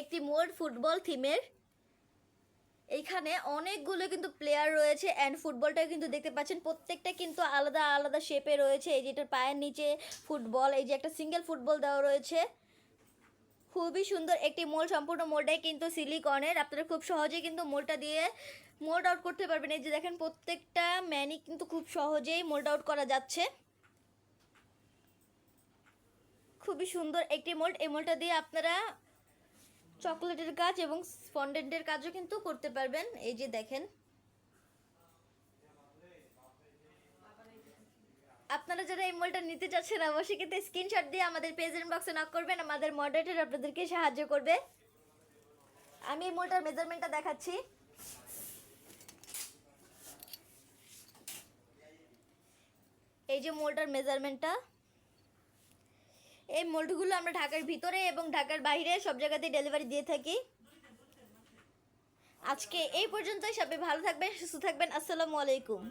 একটি mould football থিমের। এইখানে অনেকগুলো কিন্তু প্লেয়ার রয়েছে অ্যান্ড ফুটবলটা কিন্তু দেখতে পাচ্ছেন প্রত্যেকটা কিন্তু আলাদা আলাদা শেপে রয়েছে। এই যে এটার পায়ের নিচে ফুটবল, এই যে একটা সিঙ্গেল ফুটবল দেওয়া রয়েছে। খুবই সুন্দর একটি মোল্ড, সম্পূর্ণ মোল্ডটাই কিন্তু সিলিকনের। আপনারা খুব সহজেই কিন্তু মোল্ডটা দিয়ে মোল্ড আউট করতে পারবেন। এই যে দেখেন প্রত্যেকটা ম্যানই কিন্তু খুব সহজেই মোল্ড আউট করা যাচ্ছে। খুবই সুন্দর একটি মোল্ড। এই মোল্ডটা দিয়ে আপনারা চকলেটের কাজ এবং ফন্ডেন্টের কাজও কিন্তু করতে পারবেন। এই যে দেখেন, আপনারা যারা এই মোল্ডটা নিতে চাচ্ছেন অবশ্যই কিন্তু স্ক্রিনশট দিয়ে আমাদের পেজের ইনবক্সে নক করবেন, আমাদের মডারেটর আপনাদেরকে সাহায্য করবে। আমি এই মোল্ডটার মেজারমেন্টটা দেখাচ্ছি। এই যে মোল্ডটার মেজারমেন্টটা। এই মোল্ডগুলো আমরা ঢাকার ভিতরে এবং ঢাকার বাইরে সব জায়গাতেই ডেলিভারি দিয়ে থাকি। আজকে এই পর্যন্তই। সবাই ভালো থাকবেন, সুস্থ থাকবেন। আসসালামু আলাইকুম।